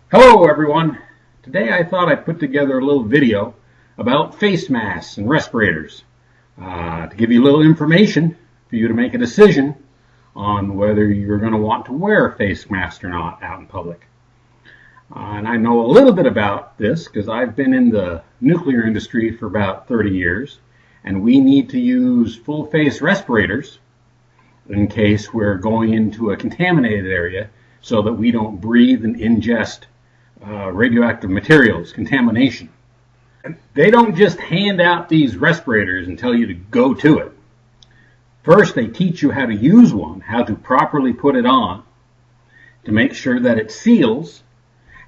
Hello everyone! Today I thought I'd put together a little video about face masks and respirators to give you a little information for you to make a decision on whether you're going to want to wear a face mask or not out in public. And I know a little bit about this because I've been in the nuclear industry for about 30 years, and we need to use full face respirators in case we're going into a contaminated area so that we don't breathe and ingest radioactive materials, contamination. They don't just hand out these respirators and tell you to go to it. First, they teach you how to use one, how to properly put it on, to make sure that it seals,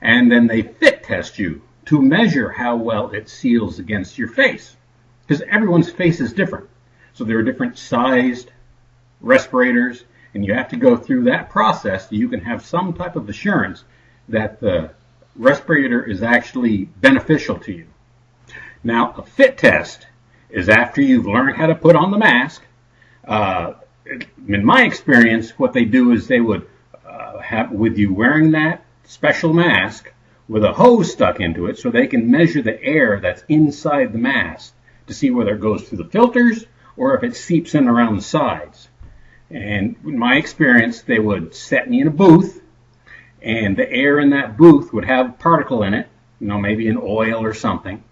and then they fit test you to measure how well it seals against your face. Because everyone's face is different. So there are different sized respirators, and you have to go through that process so you can have some type of assurance that the respirator is actually beneficial to you. Now, a fit test is after you've learned how to put on the mask. In my experience, what they do is they would have, with you wearing that special mask with a hose stuck into it, so they can measure the air that's inside the mask to see whether it goes through the filters or if it seeps in around the sides. And in my experience, they would set me in a booth, and the air in that booth would have a particle in it, maybe an oil or something.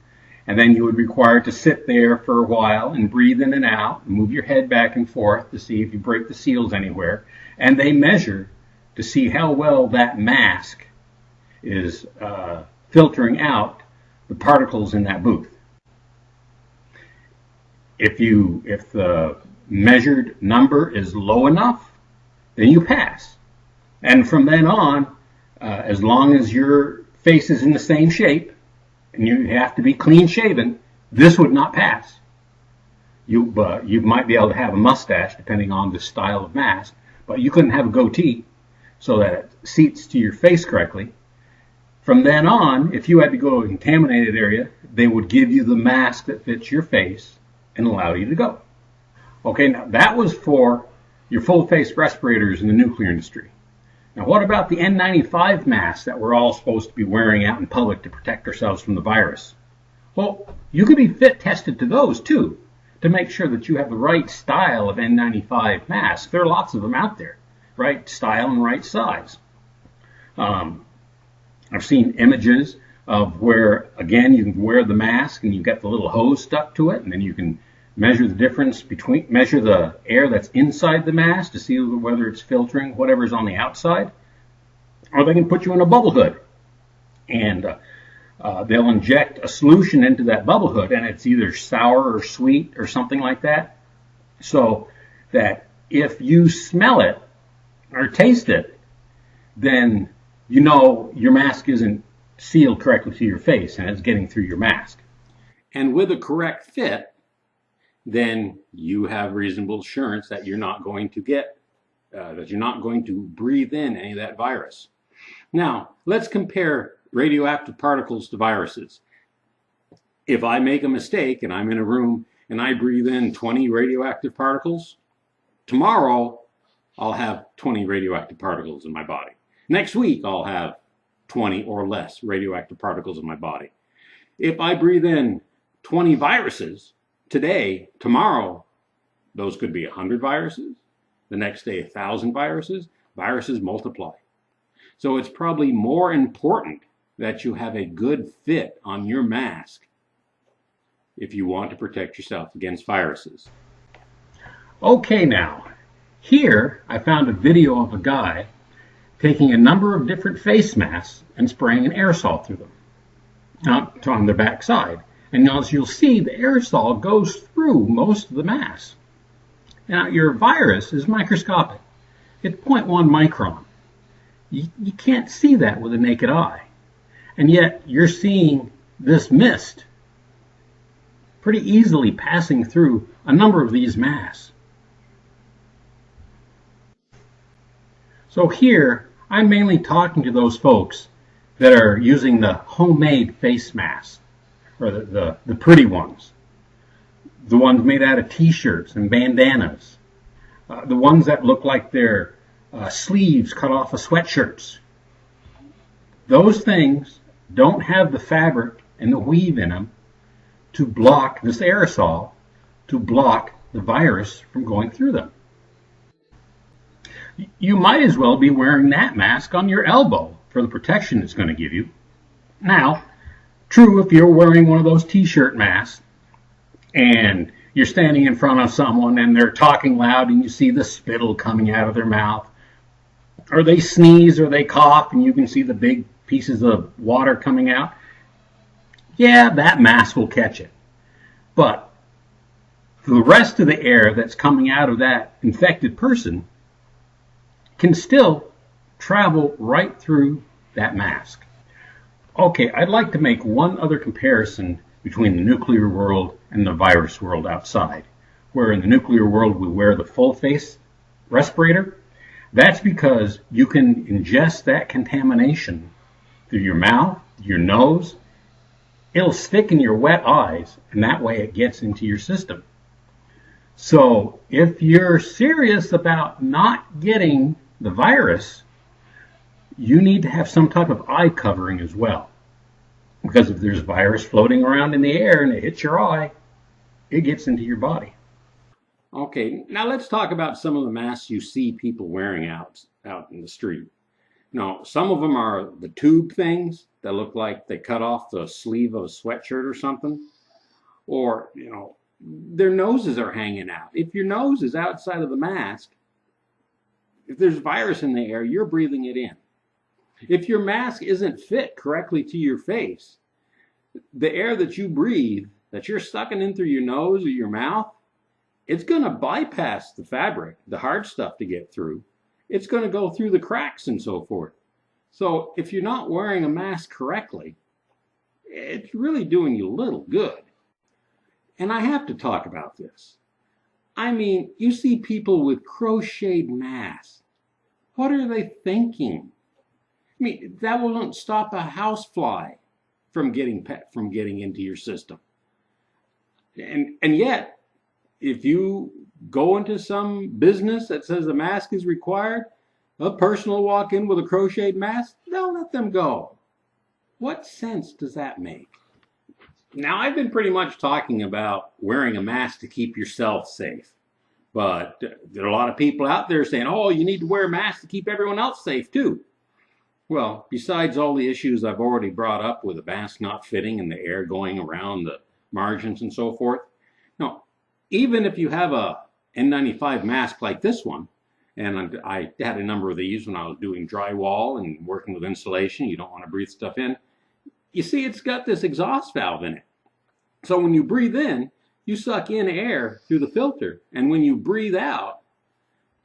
And then you would be required to sit there for a while and breathe in and out, and move your head back and forth to see if you break the seals anywhere. And they measure to see how well that mask is filtering out the particles in that booth. If the measured number is low enough, then you pass. And from then on, as long as your face is in the same shape and you have to be clean shaven, this would not pass. You might be able to have a mustache depending on the style of mask, but you couldn't have a goatee so that it seats to your face correctly. From then on, if you had to go to a contaminated area, they would give you the mask that fits your face and allow you to go. Okay, now that was for your full face respirators in the nuclear industry. Now what about the N95 masks that we're all supposed to be wearing out in public to protect ourselves from the virus? Well, you could be fit tested to those too, to make sure that you have the right style of N95 masks. There are lots of them out there, right style and right size. I've seen images of where, again, you can wear the mask and you've got the little hose stuck to it, and then you can measure the difference measure the air that's inside the mask to see whether it's filtering whatever's on the outside. Or they can put you in a bubble hood, and they'll inject a solution into that bubble hood, and it's either sour or sweet or something like that, so that if you smell it or taste it, then you know your mask isn't sealed correctly to your face and it's getting through your mask. And with a correct fit, then you have reasonable assurance that you're not going to breathe in any of that virus. Now, let's compare radioactive particles to viruses. If I make a mistake and I'm in a room and I breathe in 20 radioactive particles, tomorrow I'll have 20 radioactive particles in my body. Next week I'll have 20 or less radioactive particles in my body. If I breathe in 20 viruses, today, tomorrow, those could be 100 viruses. The next day, 1,000 viruses. Viruses multiply. So it's probably more important that you have a good fit on your mask if you want to protect yourself against viruses. Okay, now, here I found a video of a guy taking a number of different face masks and spraying an aerosol through them on their back side. And as you'll see, the aerosol goes through most of the mask. Now, your virus is microscopic. It's 0.1 micron. You can't see that with the naked eye. And yet, you're seeing this mist pretty easily passing through a number of these masks. So here, I'm mainly talking to those folks that are using the homemade face masks, or the pretty ones, the ones made out of t-shirts and bandanas, the ones that look like they're sleeves cut off of sweatshirts. Those things don't have the fabric and the weave in them to block this aerosol, to block the virus from going through them. You might as well be wearing that mask on your elbow for the protection it's going to give you. Now, true, if you're wearing one of those t-shirt masks and you're standing in front of someone and they're talking loud and you see the spittle coming out of their mouth, or they sneeze or they cough and you can see the big pieces of water coming out, yeah, that mask will catch it. But the rest of the air that's coming out of that infected person can still travel right through that mask. Okay, I'd like to make one other comparison between the nuclear world and the virus world outside. Where in the nuclear world we wear the full face respirator, that's because you can ingest that contamination through your mouth, your nose. It'll stick in your wet eyes, and that way it gets into your system. So if you're serious about not getting the virus, you need to have some type of eye covering as well. Because if there's virus floating around in the air and it hits your eye, it gets into your body. Okay, now let's talk about some of the masks you see people wearing out in the street. Now, some of them are the tube things that look like they cut off the sleeve of a sweatshirt or something. Or, their noses are hanging out. If your nose is outside of the mask, if there's virus in the air, you're breathing it in. If your mask isn't fit correctly to your face, the air that you breathe, that you're sucking in through your nose or your mouth, it's going to bypass the fabric, the hard stuff to get through. It's going to go through the cracks and so forth. So if you're not wearing a mask correctly, it's really doing you little good. And I have to talk about this. I mean, you see people with crocheted masks. What are they thinking? I mean, that won't stop a housefly from getting into your system. And yet, if you go into some business that says a mask is required, a person will walk in with a crocheted mask, they'll let them go. What sense does that make? Now, I've been pretty much talking about wearing a mask to keep yourself safe. But there are a lot of people out there saying, oh, you need to wear a mask to keep everyone else safe too. Well, besides all the issues I've already brought up with the mask not fitting and the air going around the margins and so forth, no, even if you have a N95 mask like this one, and I had a number of these when I was doing drywall and working with insulation, you don't want to breathe stuff in. You see, it's got this exhaust valve in it. So when you breathe in, you suck in air through the filter. And when you breathe out,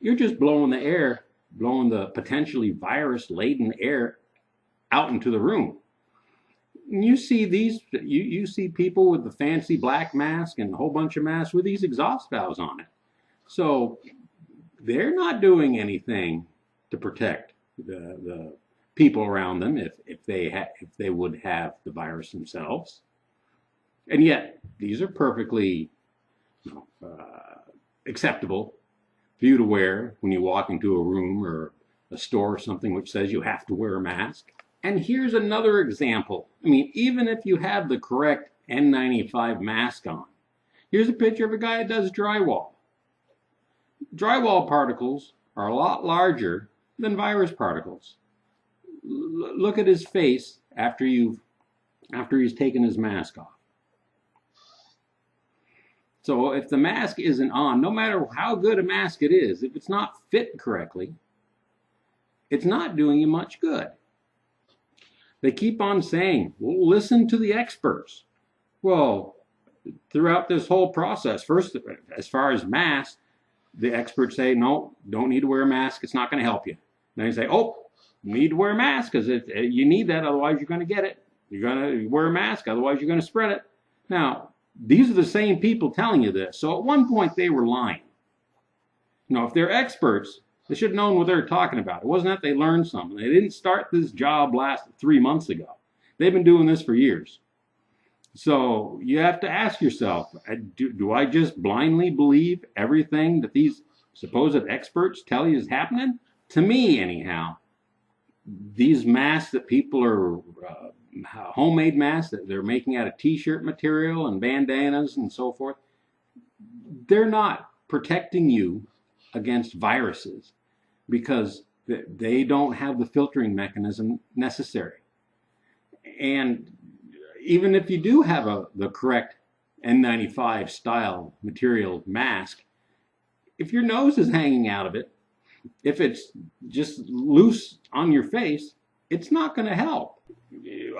you're just blowing the air, blowing the potentially virus-laden air out into the room. And you see these, you see people with the fancy black mask and a whole bunch of masks with these exhaust valves on it. So they're not doing anything to protect the people around them if they would have the virus themselves. And yet, these are perfectly acceptable for you to wear when you walk into a room or a store or something which says you have to wear a mask. And here's another example. I mean, even if you have the correct N95 mask on, here's a picture of a guy that does drywall. Drywall particles are a lot larger than virus particles. Look at his face after he's taken his mask off. So if the mask isn't on, no matter how good a mask it is, if it's not fit correctly, it's not doing you much good. They keep on saying, well, listen to the experts. Well, throughout this whole process, first, as far as masks, the experts say, no, don't need to wear a mask. It's not going to help you. Then they say, oh, you need to wear a mask because you need that. Otherwise, you're going to get it. You're going to wear a mask. Otherwise, you're going to spread it. Now, these are the same people telling you this. So at one point, they were lying. If they're experts, they should have known what they were talking about. It wasn't that they learned something. They didn't start this job 3 months ago. They've been doing this for years. So you have to ask yourself, do I just blindly believe everything that these supposed experts tell you is happening? To me, anyhow, these masks that people are homemade masks that they're making out of t-shirt material and bandanas and so forth, they're not protecting you against viruses because they don't have the filtering mechanism necessary. And even if you do have the correct N95 style material mask, if your nose is hanging out of it, if it's just loose on your face, it's not going to help.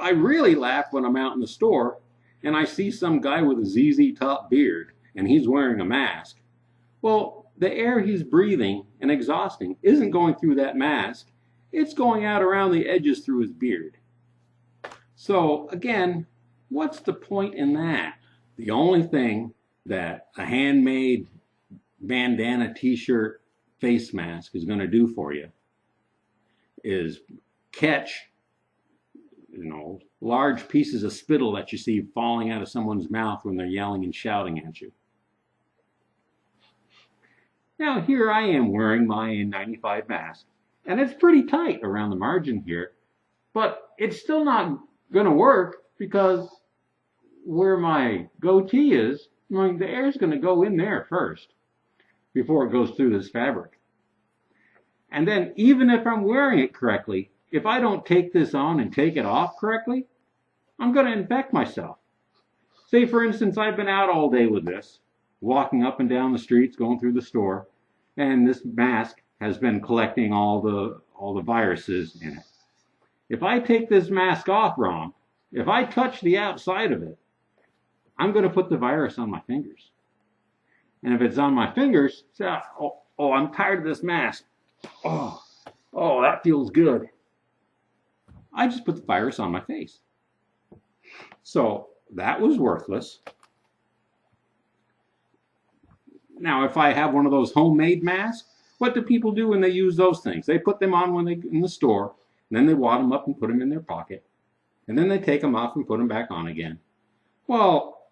I really laugh when I'm out in the store and I see some guy with a ZZ Top beard and he's wearing a mask. Well, the air he's breathing and exhausting isn't going through that mask. It's going out around the edges through his beard. So again, what's the point in that? The only thing that a handmade bandana t-shirt face mask is going to do for you is catch, large pieces of spittle that you see falling out of someone's mouth when they're yelling and shouting at you. Now here I am wearing my N95 mask, and it's pretty tight around the margin here, but it's still not going to work because where my goatee is, the air is going to go in there first before it goes through this fabric. And then even if I'm wearing it correctly, if I don't take this on and take it off correctly, I'm going to infect myself. Say for instance, I've been out all day with this, walking up and down the streets, going through the store, and this mask has been collecting all the viruses in it. If I take this mask off wrong, if I touch the outside of it, I'm going to put the virus on my fingers. And if it's on my fingers, say, oh, I'm tired of this mask. Oh, that feels good. I just put the virus on my face. So that was worthless. Now, if I have one of those homemade masks, what do people do when they use those things? They put them on when they in the store, and then they wad them up and put them in their pocket, and then they take them off and put them back on again. Well,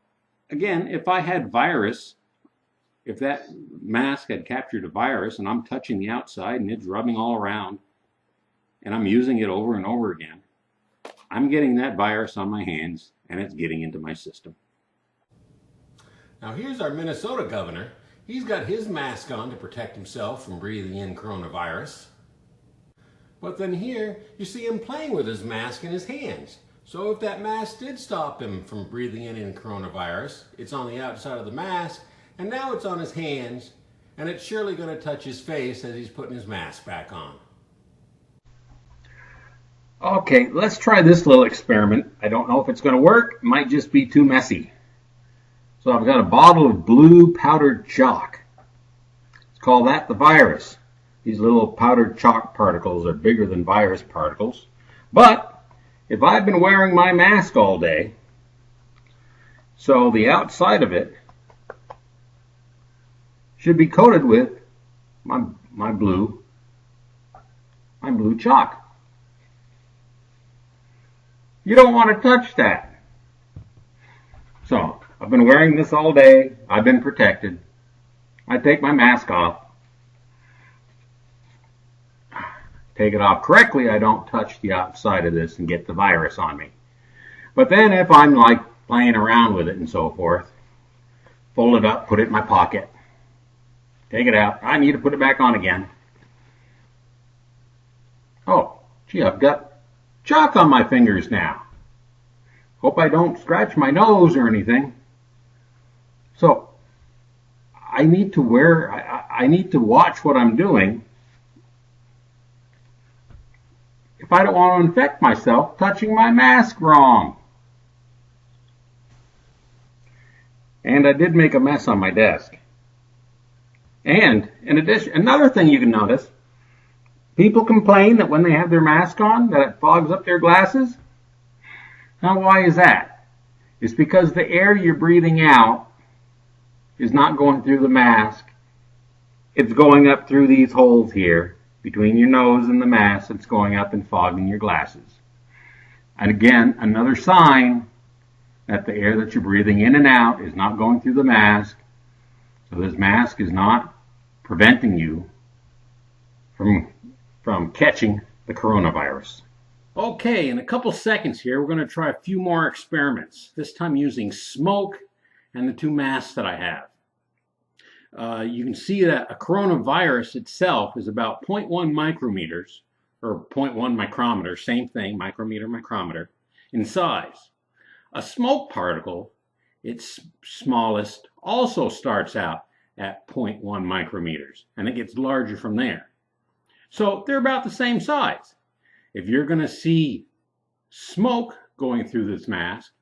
again, if I had virus, if that mask had captured a virus and I'm touching the outside and it's rubbing all around and I'm using it over and over again, I'm getting that virus on my hands and it's getting into my system. Now here's our Minnesota governor. He's got his mask on to protect himself from breathing in coronavirus. But then here you see him playing with his mask in his hands. So if that mask did stop him from breathing in coronavirus, it's on the outside of the mask, and now it's on his hands, and it's surely going to touch his face as he's putting his mask back on. Okay, let's try this little experiment. I don't know if it's going to work. It might just be too messy. So I've got a bottle of blue powdered chalk. Let's call that the virus. These little powdered chalk particles are bigger than virus particles. But if I've been wearing my mask all day, so the outside of it should be coated with my blue chalk. You don't want to touch that. So I've been wearing this all day. I've been protected. I take my mask off. Take it off correctly. I don't touch the outside of this and get the virus on me. But then if I'm like playing around with it and so forth, fold it up, put it in my pocket. Take it out. I need to put it back on again. Oh, gee, I've got chalk on my fingers now. Hope I don't scratch my nose or anything. So I need to I need to watch what I'm doing if I don't want to infect myself touching my mask wrong. And I did make a mess on my desk. And in addition, another thing you can notice, people complain that when they have their mask on, that it fogs up their glasses. Now, why is that? It's because the air you're breathing out is not going through the mask. It's going up through these holes here, between your nose and the mask. It's going up and fogging your glasses. And again, another sign that the air that you're breathing in and out is not going through the mask. So this mask is not preventing you from catching the coronavirus. Okay, in a couple seconds here, we're going to try a few more experiments, this time using smoke and the two masks that I have. You can see that a coronavirus itself is about 0.1 micrometers, or 0.1 micrometer, same thing, micrometer, micrometer, in size. A smoke particle, its smallest, also starts out at 0.1 micrometers, and it gets larger from there. So they're about the same size. If you're going to see smoke going through this mask,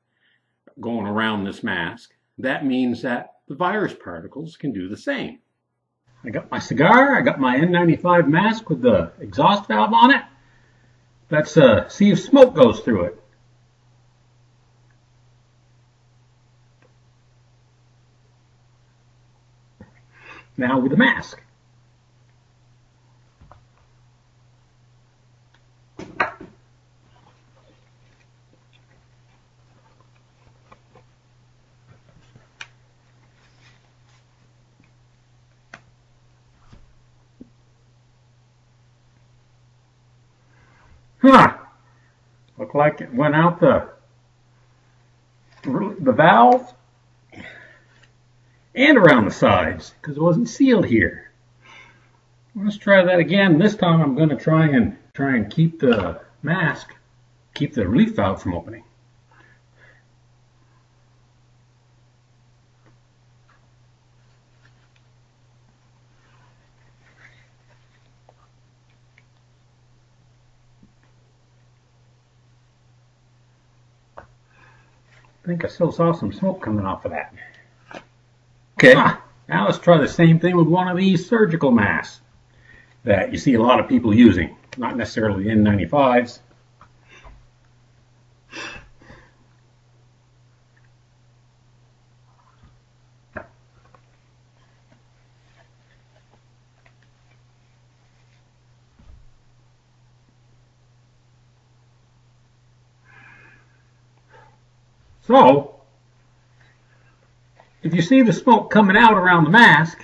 going around this mask, that means that the virus particles can do the same. I got my cigar, I got my N95 mask with the exhaust valve on it. Let's see if smoke goes through it. Now with the mask. Huh. Looked like it went out the valve and around the sides because it wasn't sealed here. Let's try that again. This time I'm going to try and keep the mask, keep the relief valve from opening. I think I still saw some smoke coming off of that. Okay, now let's try the same thing with one of these surgical masks that you see a lot of people using. Not necessarily N95s. So, if you see the smoke coming out around the mask,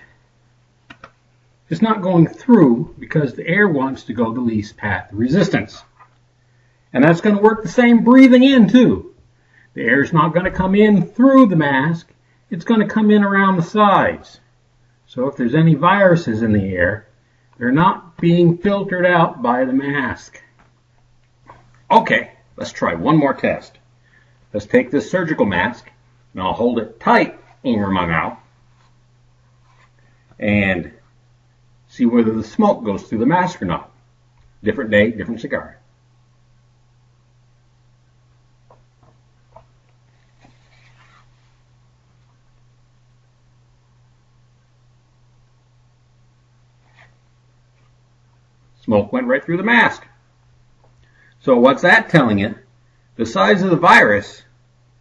it's not going through because the air wants to go the least path of resistance. And that's going to work the same breathing in too. The air is not going to come in through the mask, it's going to come in around the sides. So if there's any viruses in the air, they're not being filtered out by the mask. Okay, let's try one more test. Let's take this surgical mask, and I'll hold it tight over my mouth and see whether the smoke goes through the mask or not. Different day, different cigar. Smoke went right through the mask. So what's that telling you? The size of the virus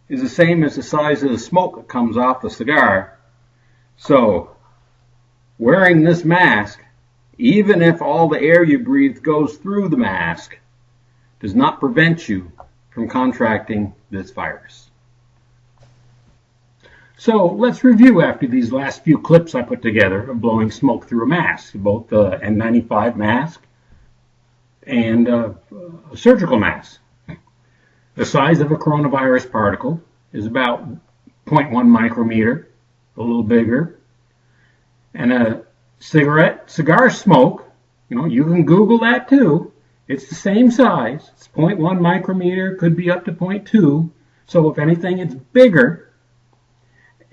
is the same as the size of the smoke that comes off the cigar. So, wearing this mask, even if all the air you breathe goes through the mask, does not prevent you from contracting this virus. So, let's review after these last few clips I put together of blowing smoke through a mask, both the N95 mask and a surgical mask. The size of a coronavirus particle is about 0.1 micrometer, a little bigger. And a cigar smoke, you can Google that too. It's the same size. It's 0.1 micrometer, could be up to 0.2. So if anything, it's bigger.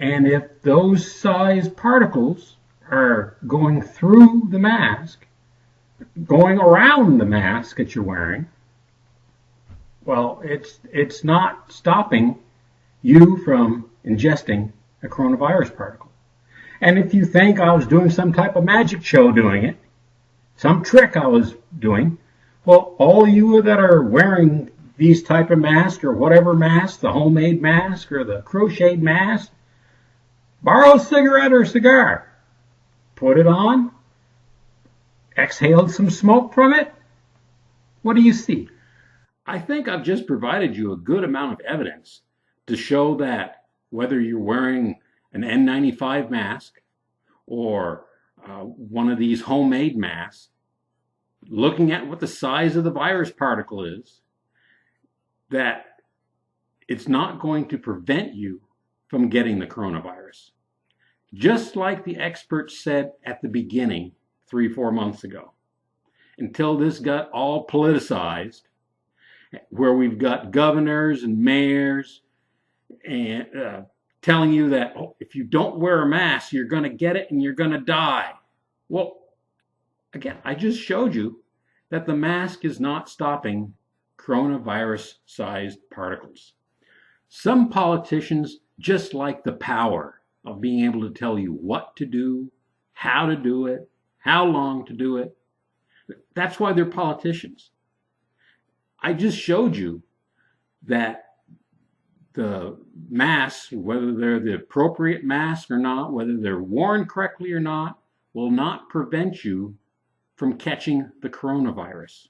And if those size particles are going through the mask, going around the mask that you're wearing, well, it's not stopping you from ingesting a coronavirus particle. And if you think I was doing some type of magic show doing it, some trick I was doing, well, all you that are wearing these type of masks or whatever mask, the homemade mask or the crocheted mask, borrow a cigarette or a cigar, put it on, exhale some smoke from it. What do you see? I think I've just provided you a good amount of evidence to show that whether you're wearing an N95 mask or one of these homemade masks, looking at what the size of the virus particle is, that it's not going to prevent you from getting the coronavirus. Just like the experts said at the beginning 3-4 months ago, until this got all politicized, where we've got governors and mayors and telling you that, oh, if you don't wear a mask, you're going to get it and you're going to die. Well, again, I just showed you that the mask is not stopping coronavirus-sized particles. Some politicians just like the power of being able to tell you what to do, how to do it, how long to do it. That's why they're politicians. I just showed you that the masks, whether they're the appropriate mask or not, whether they're worn correctly or not, will not prevent you from catching the coronavirus.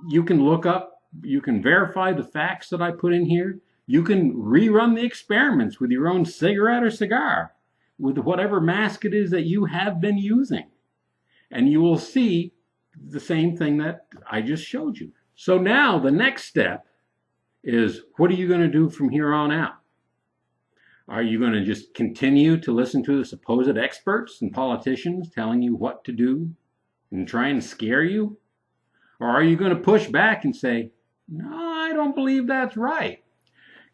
You can look up, you can verify the facts that I put in here. You can rerun the experiments with your own cigarette or cigar, with whatever mask it is that you have been using. And you will see the same thing that I just showed you. So now the next step is, what are you going to do from here on out? Are you going to just continue to listen to the supposed experts and politicians telling you what to do and try and scare you? Or are you going to push back and say, no, I don't believe that's right.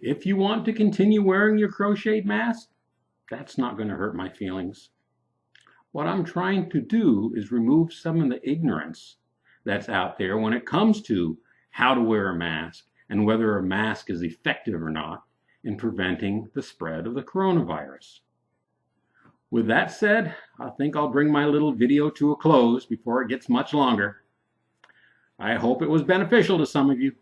If you want to continue wearing your crocheted mask, that's not going to hurt my feelings. What I'm trying to do is remove some of the ignorance that's out there when it comes to how to wear a mask and whether a mask is effective or not in preventing the spread of the coronavirus. With that said, I think I'll bring my little video to a close before it gets much longer. I hope it was beneficial to some of you.